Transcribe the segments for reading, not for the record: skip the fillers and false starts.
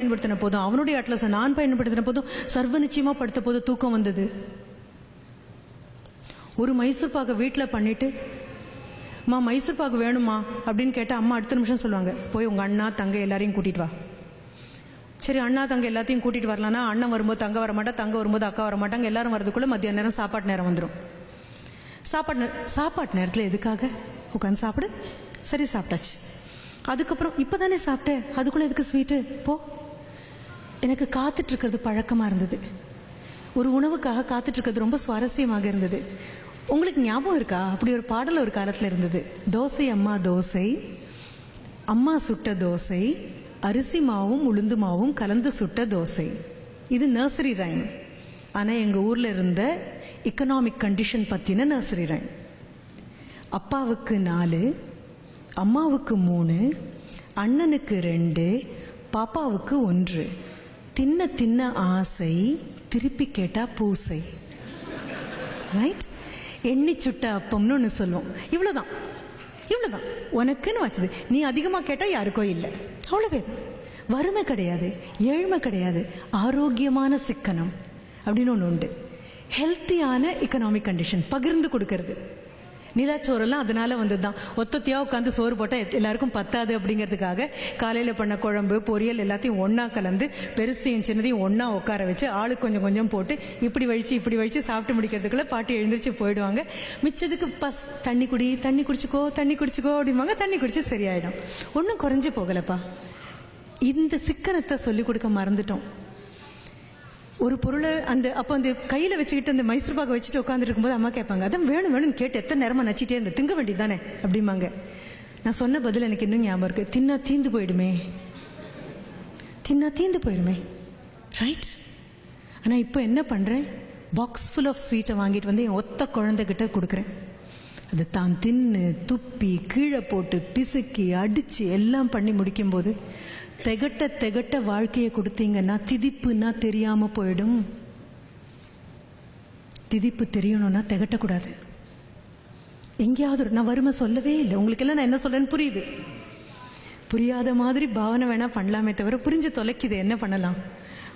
பயன்படுத்தின போதும், அவனுடைய அட்லஸை நான் பயன்படுத்தின போதும் சர்வ நிச்சயமா படுத்த போது தூக்கம் வந்தது. ஒரு மைசூர் பாக்கு வீட்டில் பண்ணிட்டு, அம்மா மைசூர் பாக்கு வேணுமா அப்படின்னு கேட்டால் அம்மா அடுத்த நிமிஷம் சொல்லுவாங்க, போய் உங்கள் அண்ணா தங்க எல்லாரையும் கூட்டிகிட்டு வா. சரி, அண்ணா தங்க எல்லாத்தையும் கூட்டிகிட்டு வரலான்னா அண்ணன் வரும்போது தங்க வர மாட்டா, தங்க வரும்போது அக்கா வர மாட்டாங்க. எல்லாரும் வரதுக்குள்ளே மத்தியான நேரம் சாப்பாட்டு நேரம் வந்துடும். சாப்பாட்டு நேரத்தில் எதுக்காக உட்காந்து சாப்பிடு? சரி, சாப்பிட்டாச்சு. அதுக்கப்புறம் இப்போ தானே சாப்பிட்டேன், அதுக்குள்ளே எதுக்கு ஸ்வீட்டு? போ. எனக்கு காத்துட்ருக்கிறது பழக்கமாக இருந்தது. ஒரு உணவுக்காக காத்துட்ருக்கிறது ரொம்ப சுவாரஸ்யமாக இருந்தது. உங்களுக்கு ஞாபகம் இருக்கா? அப்படி ஒரு பாடல் ஒரு காலத்தில் இருந்தது. தோசை அம்மா தோசை, அம்மா சுட்ட தோசை, அரிசி மாவும் உளுந்து மாவும் கலந்து சுட்ட தோசை. இது நர்சரி ரைம். ஆனால் எங்கள் ஊரில் இருந்த எக்கனாமிக் கண்டிஷன் பற்றின நர்சரி ரைம். அப்பாவுக்கு 4, அம்மாவுக்கு 3, அண்ணனுக்கு 2, பாப்பாவுக்கு 1. தின்ன தின்ன ஆசை, திருப்பி கேட்டா பூசை. ரைட்? எண்ணி சுட்ட அப்பம்னு ஒன்று சொல்லுவோம். இவ்வளோதான், இவ்வளோதான் உனக்குன்னு வச்சது. நீ அதிகமாக கேட்டால் யாருக்கோ இல்லை, அவ்வளோவே தான். வறுமை கிடையாது, ஏழ்மை கிடையாது, ஆரோக்கியமான சிக்கனம் அப்படின்னு ஒன்று உண்டு. ஹெல்த்தியான எக்கனாமிக் கண்டிஷன், பகிர்ந்து கொடுக்கறது. நிலாச்சோரெல்லாம் அதனால வந்தது தான். ஒத்தத்தையாக உட்காந்து சோறு போட்டால் எல்லாருக்கும் பத்தாது அப்படிங்கிறதுக்காக காலையில் பண்ண குழம்பு பொரியல் எல்லாத்தையும் ஒன்றா கலந்து பெருசையும் சின்னதையும் ஒன்றா உட்கார வச்சு ஆளுக்கு கொஞ்சம் கொஞ்சம் போட்டு இப்படி வழித்து சாப்பிட்டு முடிக்கிறதுக்குள்ளே பாட்டி எழுந்திரிச்சு போயிடுவாங்க. மிச்சதுக்கு தண்ணி குடிச்சிக்கோ அப்படிம்பாங்க. தண்ணி குடிச்சு சரியாயிடும். ஒன்றும் குறைஞ்சி போகலப்பா. இந்த சிக்கனத்தை சொல்லிக் கொடுக்க மறந்துட்டோம். ஒரு பொருளை அப்போ அந்த கையில் வச்சுக்கிட்டு அந்த மைசூர் பாக்கை வச்சுட்டு உட்காந்துட்டு இருக்கும்போது அம்மா கேட்பாங்க, அதான் வேணும்னு கேட்டு எத்தனை நேரமாக நச்சிட்டே இருந்த, திங்க வேண்டியது தானே அப்படிம்பாங்க. நான் சொன்ன பதில் எனக்கு இன்னும் ஞாபகம் இருக்கு. தின்னா தீந்து போயிடுமே. ரைட்? ஆனால் இப்போ என்ன பண்ணுறேன், பாக்ஸ் ஃபுல் ஆஃப் ஸ்வீட்டை வாங்கிட்டு வந்து என் ஒத்த குழந்தைகிட்ட கொடுக்குறேன். அது தான் தின்னு துப்பி கீழே போட்டு பிசுக்கி அடித்து எல்லாம் பண்ணி முடிக்கும்போது திகட்ட வாழ்க்கையை கொடுத்தீங்கன்னா திதிப்புன்னா தெரியாமல் போயிடும். திதிப்பு தெரியணும்னா திகட்டக்கூடாது. எங்கேயாவது நான் வறுமை சொல்லவே இல்லை உங்களுக்கெல்லாம். நான் என்ன சொல்றேன்னு புரியுது. புரியாத மாதிரி பாவனை வேணா பண்ணலாமே தவிர புரிஞ்சு தொலைக்குது. என்ன பண்ணலாம்?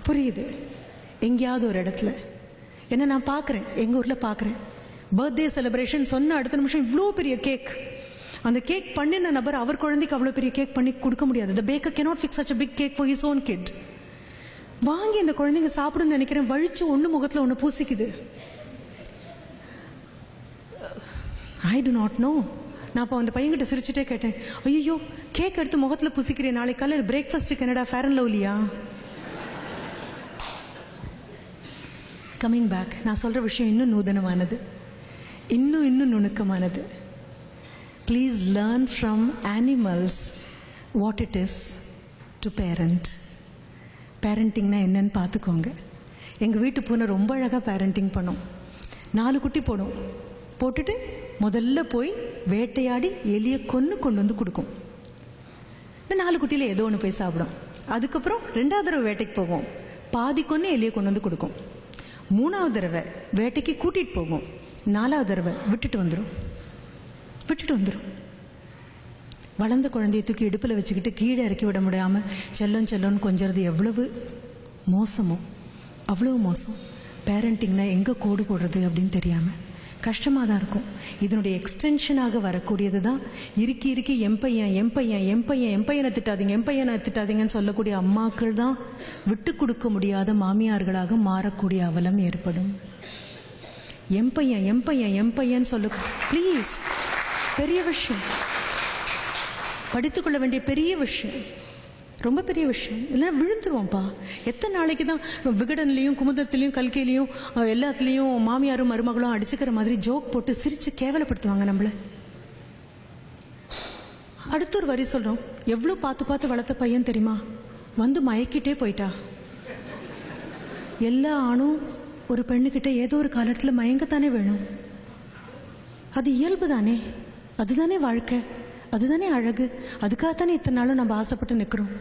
புரியுது. எங்கேயாவது ஒரு இடத்துல என்ன நான் பார்க்குறேன், எங்கள் ஊரில் பார்க்குறேன். பர்த்டே செலிப்ரேஷன் சொன்ன அடுத்த நிமிஷம் இவ்வளோ பெரிய கேக். அந்த கேக் பண்ணின நபர் அவர் குழந்தைக்கு அவ்வளோ பெரிய கேக் பண்ணி கொடுக்க முடியாது. The baker cannot fix such a big cake for his own kid. வாங்கி அந்த குழந்தைங்க சாப்பிடுன்னு நினைக்கிறேன், வழிச்சு ஒன்று முகத்தில் ஒன்று பூசிக்குது. I do not know. நான் அப்போ அந்த பையன்கிட்ட சிரிச்சுட்டே கேட்டேன், ஐயோ கேக் எடுத்து முகத்தில் பூசிக்கிறேன், நாளைக்கு காலையில் பிரேக்ஃபாஸ்ட்டுக்கு என்னடா ஃபேர் அண்ட் லவ்லியா? கம்மிங் பேக், நான் சொல்கிற விஷயம் இன்னும் நூதனமானது, இன்னும் நுணுக்கமானது. Please learn from animals what it is to parent. பேரண்டிங்னா என்னன்னு பார்த்துக்கோங்க. எங்கள் வீட்டு பூனை ரொம்ப அழகாக பேரண்டிங் பண்ணும். 4 குட்டி போட்டுட்டு முதல்ல போய் வேட்டையாடி எலியை கொண்டு வந்து கொடுக்கும். இந்த 4 குட்டியில் ஏதோ ஒன்று போய் சாப்பிடும். அதுக்கப்புறம் 2வது தடவை வேட்டைக்கு போகும், பாதி கொன்று எலியை கொண்டு வந்து கொடுக்கும். 3வது தடவை வேட்டைக்கு கூட்டிகிட்டு போகும். 4வது தடவை விட்டுட்டு வந்துடும். வளர்ந்த குழந்தையை தூக்கி இடுப்பில் வச்சுக்கிட்டு கீழே இறக்கி விட முடியாமல் செல்லோன்னு கொஞ்சறது எவ்வளவு மோசமோ அவ்வளோ மோசம். பேரண்டிங்னா எங்கே கோடு போடுறது அப்படின்னு தெரியாமல் கஷ்டமாக தான் இருக்கும். இதனுடைய எக்ஸ்டென்ஷனாக வரக்கூடியது தான் இறுக்கி என் பையனை திட்டாதீங்கன்னு சொல்லக்கூடிய அம்மாக்கள் தான் விட்டு கொடுக்க முடியாத மாமியார்களாக மாறக்கூடிய அவலம் ஏற்படும். என் பையன் சொல்ல ப்ளீஸ், பெரிய விஷயம், படித்துக்கொள்ள வேண்டிய பெரிய விஷயம், ரொம்ப பெரிய விஷயம். இல்லைன்னா விழுந்துருவோம்ப்பா. எத்தனை நாளைக்கு தான் விகடன்லேயும் குமுதத்துலேயும் கல்கையிலையும் எல்லாத்துலேயும் மாமியாரும் மருமகளும் அடிச்சுக்கிற மாதிரி ஜோக் போட்டு சிரித்து கேவலப்படுத்துவாங்க நம்மளை. அடுத்த ஒரு வரி சொல்கிறோம், எவ்வளோ பார்த்து வளர்த்த பையன் தெரியுமா, வந்து மயக்கிட்டே போயிட்டா. எல்லா ஆணும் ஒரு பெண்ணுக்கிட்ட ஏதோ ஒரு காலத்தில் மயங்கத்தானே வேணும். அது இயல்பு தானே, அதுதானே வாழ்க்கை, அதுதானே அழகு. அதுக்காகத்தானே இத்தனை நாளும் நம்ம ஆசைப்பட்டு நிற்கிறோம்.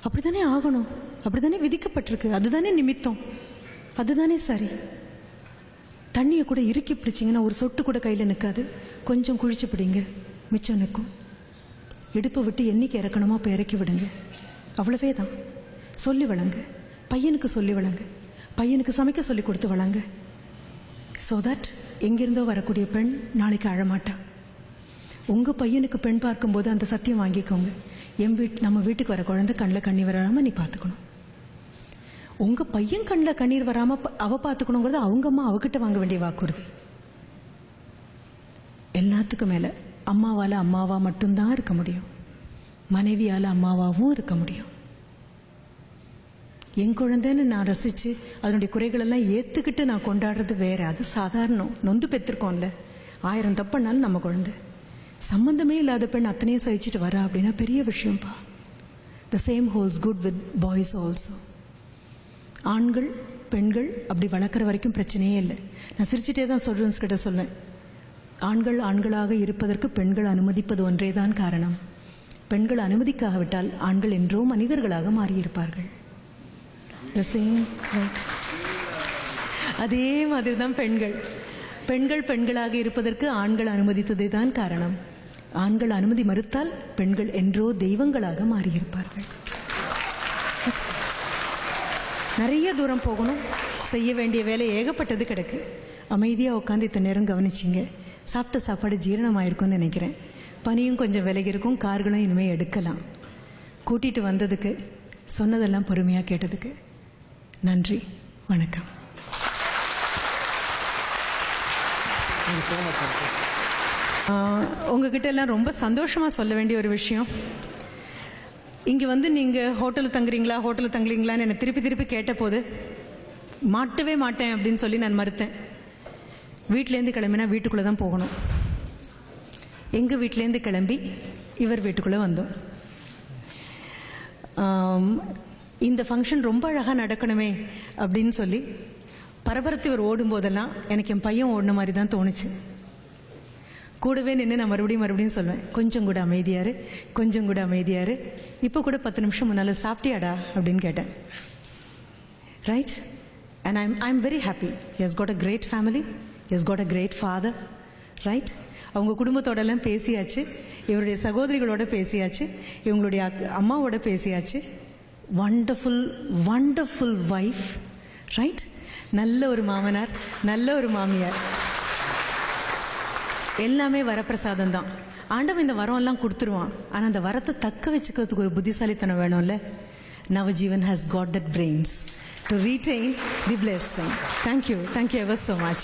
அப்படித்தானே ஆகணும், அப்படித்தானே விதிக்கப்பட்டிருக்கு, அதுதானே நிமித்தம், அதுதானே சரி. தண்ணியை கூட இறுக்கி பிடிச்சிங்கன்னா ஒரு சொட்டு கூட கையில் நிற்காது. கொஞ்சம் குழிச்சு பிடிங்க, மிச்சம் நிற்கும். இடுப்பை விட்டு என்னைக்கு இறக்கணுமோ அப்போ இறக்கி விடுங்க. அவ்வளவே தான். சொல்லி வளங்க. பையனுக்கு சொல்லி வளங்க. பையனுக்கு சமைக்க சொல்லி கொடுத்து வளங்க. ஸோ தட் எங்கிருந்தோ வரக்கூடிய பெண் நாளைக்கு அழமாட்டா. உங்கள் பையனுக்கு பெண் பார்க்கும்போது அந்த சத்தியம் வாங்கிக்கோங்க, நம்ம வீட்டுக்கு வர குழந்தை கண்ணில் கண்ணீர் வராமல் நீ பார்த்துக்கணும். உங்கள் பையன் கண்ணில் கண்ணீர் வராமல் அவ பார்த்துக்கணுங்கிறது அவங்க அம்மா அவகிட்ட வாங்க வேண்டிய வாக்குறுதி. எல்லாத்துக்கும் மேலே அம்மாவால் அம்மாவா மட்டும்தான் இருக்க முடியும், மனைவியால் அம்மாவாகவும் இருக்க முடியும். என் குழந்தைன்னு நான் ரசித்து அதனுடைய குறைகளெல்லாம் ஏற்றுக்கிட்டு நான் கொண்டாடுறது வேற. அது சாதாரணம். நொந்து பெற்றிருக்கோம்ல, 1000 தப்புனாலும் நம்ம குழந்தை. சம்பந்தமே இல்லாத பெண் அத்தனையும் சகிச்சுட்டு வரா அப்படின்னா பெரிய விஷயம்ப்பா. The same holds good with boys also. ஆண்கள் பெண்கள் அப்படி வளர்க்குற வரைக்கும் பிரச்சனையே இல்லை. நான் சிரிச்சிட்டே தான் ஸ்டூடெண்ட்ஸ் கிட்ட சொல்வேன், ஆண்கள் ஆண்களாக இருப்பதற்கு பெண்கள் அனுமதிப்பது ஒன்றே தான் காரணம். பெண்கள் அனுமதிக்காவிட்டால் ஆண்கள் என்றோ மனிதர்களாக மாறியிருப்பார்கள். அதே மாதிரி தான் பெண்கள் பெண்களாக இருப்பதற்கு ஆண்கள் அனுமதித்ததே தான் காரணம். ஆண்கள் அனுமதி மறுத்தால் பெண்கள் என்றோ தெய்வங்களாக மாறியிருப்பார்கள். நிறைய தூரம் போகணும், செய்ய வேண்டிய வேலை ஏகப்பட்டது கிடக்கு. அமைதியாக உட்காந்து இத்தனை நேரம் கவனிச்சிங்க. சாப்பிட்ட சாப்பாடு ஜீரணமாயிருக்கும்னு நினைக்கிறேன். பனியும் கொஞ்சம் விலகி இருக்கும், கார்களும் இனிமேல் எடுக்கலாம். கூட்டிகிட்டு வந்ததுக்கு, சொன்னதெல்லாம் பொறுமையாக கேட்டதுக்கு நன்றி, வணக்கம். உங்ககிட்ட எல்லாம் ரொம்ப சந்தோஷமாக சொல்ல வேண்டிய ஒரு விஷயம். இங்கே வந்து நீங்கள் ஹோட்டலில் தங்குறீங்களான்னு என்னை திருப்பி கேட்ட போது மாட்டவே மாட்டேன் அப்படின்னு சொல்லி நான் மறுத்தேன். வீட்டிலேருந்து கிளம்பினா வீட்டுக்குள்ளே தான் போகணும். எங்கள் வீட்டிலேருந்து கிளம்பி இவர் வீட்டுக்குள்ளே வந்தோம். இந்த ஃபங்க்ஷன் ரொம்ப அழகாக நடக்கணுமே அப்படின்னு சொல்லி பரபரத்து இவர் ஓடும்போதெல்லாம் எனக்கு என் பையன் ஓடின மாதிரி தான் தோணுச்சு. கூடவே நின்று நான் மறுபடியும் சொல்வேன், கொஞ்சம் கூட அமைதியாரு. இப்போ கூட 10 நிமிஷம் முன்னால் சாப்பிட்டியாடா அப்படின்னு கேட்டேன். Right? And I'm very happy. He has got a great family, he has got a great father. Right? அவங்க குடும்பத்தோடலாம் பேசியாச்சு, இவருடைய சகோதரிகளோட பேசியாச்சு, இவங்களுடைய அம்மாவோட பேசியாச்சு. Wonderful wife. ரைட்? நல்ல ஒரு மாமனார், நல்ல ஒரு மாமியார். எல்லாமே வரப்பிரசாதம் தான். ஆண்டவன் இந்த வரம் எல்லாம் கொடுத்துருவான். ஆனால் அந்த வரத்தை தக்க வச்சுக்கிறதுக்கு ஒரு புத்திசாலித்தனம் வேணும்ல. Navjivan has got that brains to retain the blessing. Thank you ever so much.